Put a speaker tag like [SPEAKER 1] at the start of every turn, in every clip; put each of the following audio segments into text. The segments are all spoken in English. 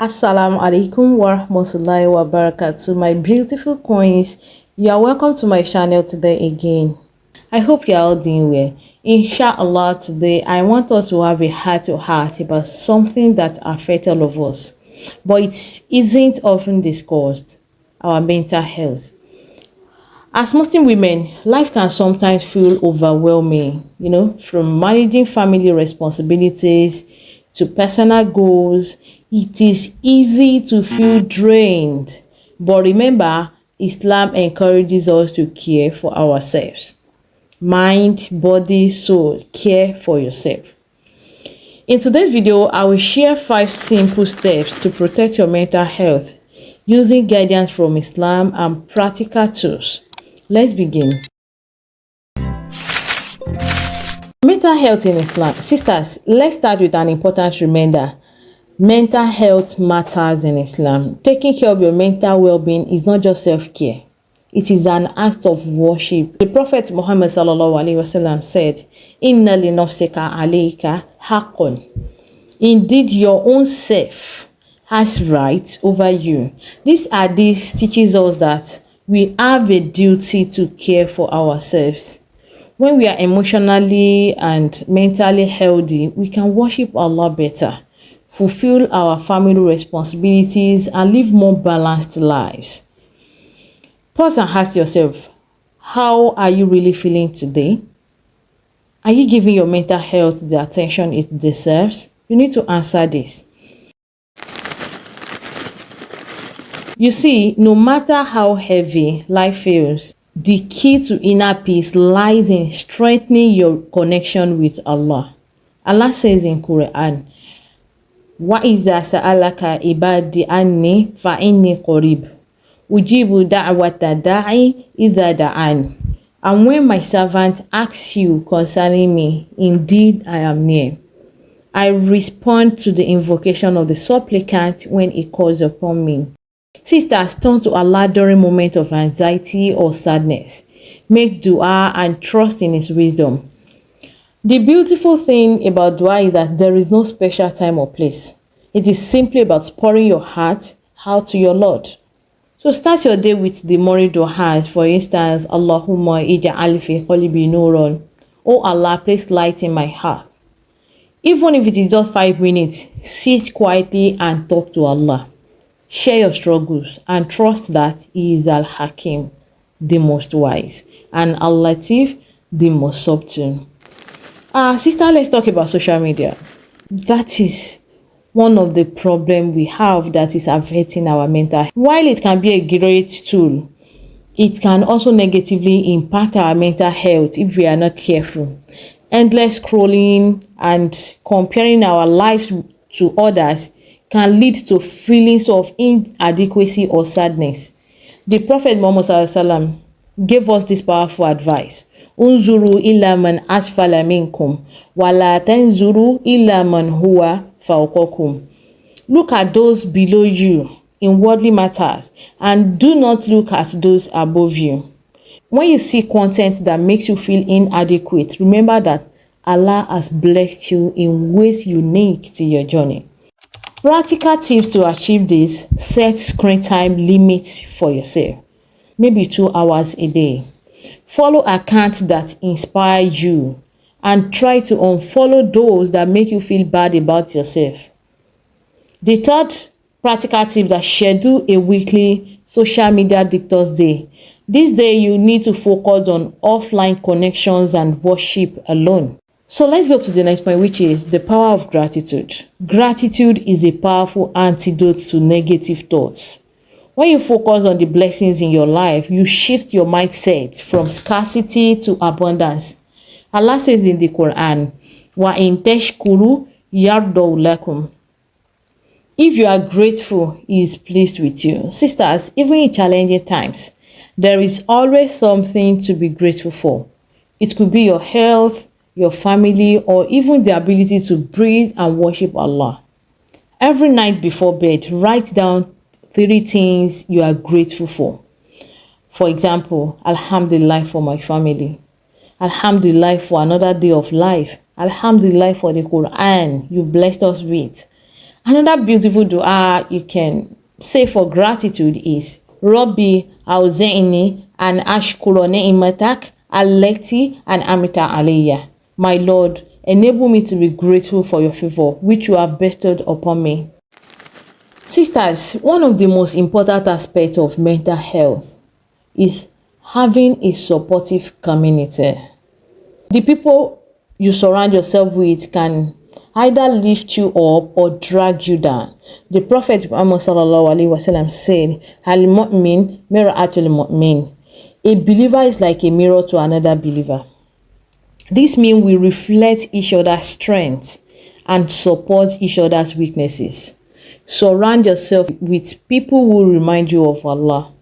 [SPEAKER 1] Assalamu Alaikum wa rahmatullahi wa barakatuh. My beautiful coins, you are welcome to my channel today again. I hope you are all doing well. Inshallah, today I want us to have a heart-to-heart about something that affects all of us, but it isn't often discussed: our mental health. As Muslim women, life can sometimes feel overwhelming, from managing family responsibilities to personal goals. It is easy to feel drained. But remember, Islam encourages us to care for ourselves. Mind, body, soul, care for yourself. In today's video, I will share 5 simple steps to protect your mental health using guidance from Islam and practical tools. Let's begin. Mental health in Islam. Sisters, let's start with an important reminder. Mental health matters in Islam. Taking care of your mental well-being is not just self-care. It is an act of worship. The Prophet Muhammad ﷺ said, "Inna li nafsika alayka haqqun." Indeed, your own self has rights over you. This hadith teaches us that we have a duty to care for ourselves. When we are emotionally and mentally healthy, we can worship Allah better, fulfill our family responsibilities, and live more balanced lives. Pause and ask yourself, how are you really feeling today? Are you giving your mental health the attention it deserves? You need to answer this. You see, no matter how heavy life feels, the key to inner peace lies in strengthening your connection with Allah. Allah says in Quran, وَإِذَا سَأَلَكَ عِبَادِي عَنِّي فَإِنِّي قَرِيبٌ أُجِيبُ دَعْوَةَ الدَّاعِ إِذَا دَعَانِ. And when my servant asks you concerning me, indeed I am near. I respond to the invocation of the supplicant when he calls upon me. Sisters, turn to Allah during moments of anxiety or sadness. Make dua and trust in His wisdom. The beautiful thing about dua is that there is no special time or place. It is simply about pouring your heart out to your Lord. So start your day with the morning du'as. For instance, Allahumma ij'al fi qalbi nuran. Oh Allah, place light in my heart. Even if it is just 5 minutes, sit quietly and talk to Allah. Share your struggles and trust that He is Al-Hakim, the most wise, and Al-Latif, the most subtle. Sister, let's talk about social media. That is one of the problems we have that is affecting our mental health. While it can be a great tool, it can also negatively impact our mental health if we are not careful. Endless scrolling and comparing our lives to others can lead to feelings of inadequacy or sadness. The Prophet Muhammad ﷺ gave us this powerful advice. Unzuru illa man asfala minkum wa la tanzuru illa man huwa fawqakum. Look at those below you in worldly matters and do not look at those above you. When you see content that makes you feel inadequate, remember that Allah has blessed you in ways unique to your journey. Practical tips to achieve this: set screen time limits for yourself, maybe 2 hours a day. Follow accounts that inspire you and try to unfollow those that make you feel bad about yourself. The third practical tip: that schedule a weekly social media detox day. This day you need to focus on offline connections and worship alone. So let's go to the next point, which is the power of gratitude. Gratitude is a powerful antidote to negative thoughts. When you focus on the blessings in your life, you shift your mindset from scarcity to abundance. Allah says in the Quran, "Wa in tashkuru yardaw lakum." If you are grateful, He is pleased with you. Sisters, even in challenging times, there is always something to be grateful for. It could be your health, your family, or even the ability to breathe and worship Allah. Every night before bed, write down 3 things you are grateful for. For example, Alhamdulillah for my family. Alhamdulillah for another day of life. Alhamdulillah for the Quran you blessed us with. Another beautiful dua you can say for gratitude is Rabbi awzi'ni an ashkura ni'matak allati an'amta alayya. My Lord, enable me to be grateful for your favor which you have bestowed upon me. Sisters, one of the most important aspects of mental health is having a supportive community. The people you surround yourself with can either lift you up or drag you down. The Prophet Muhammad sallallahu alaihi wasallam said, "Al-mu'min mir'atul mu'min." A believer is like a mirror to another believer. This means we reflect each other's strengths and support each other's weaknesses. Surround yourself with people who remind you of Allah,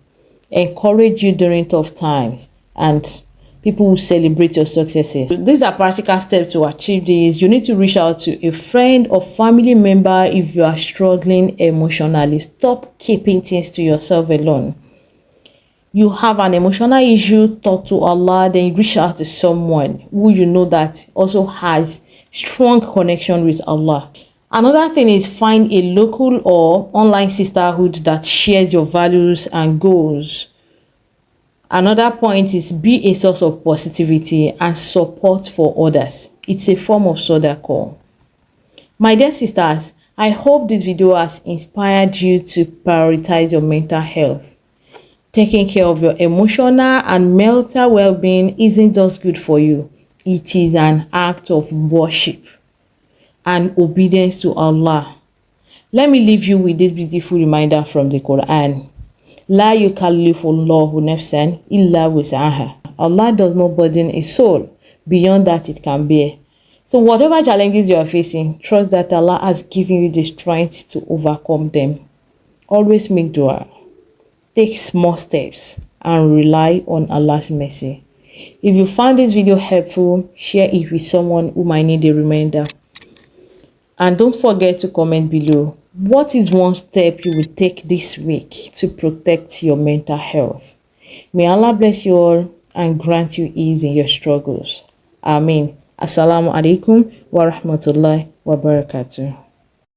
[SPEAKER 1] encourage you during tough times, and people who celebrate your successes. These are practical steps to achieve this. You need to reach out to a friend or family member if you are struggling emotionally. Stop keeping things to yourself alone. You have an emotional issue, talk to Allah, then you reach out to someone who you know that also has strong connection with Allah. Another thing is find a local or online sisterhood that shares your values and goals. Another point is be a source of positivity and support for others. It's a form of sadaqah. My dear sisters, I hope this video has inspired you to prioritize your mental health. Taking care of your emotional and mental well-being isn't just good for you. It is an act of worship and obedience to Allah. Let me leave you with this beautiful reminder from the Quran. La yukallifullahu nafsan illa wus'aha. Allah does not burden a soul beyond that it can bear. So whatever challenges you are facing, trust that Allah has given you the strength to overcome them. Always make dua. Take small steps and rely on Allah's mercy. If you found this video helpful, share it with someone who might need a reminder. And don't forget to comment below. What is one step you will take this week to protect your mental health? May Allah bless you all and grant you ease in your struggles. Ameen. Assalamu Alaikum wa rahmatullahi wa barakatuh.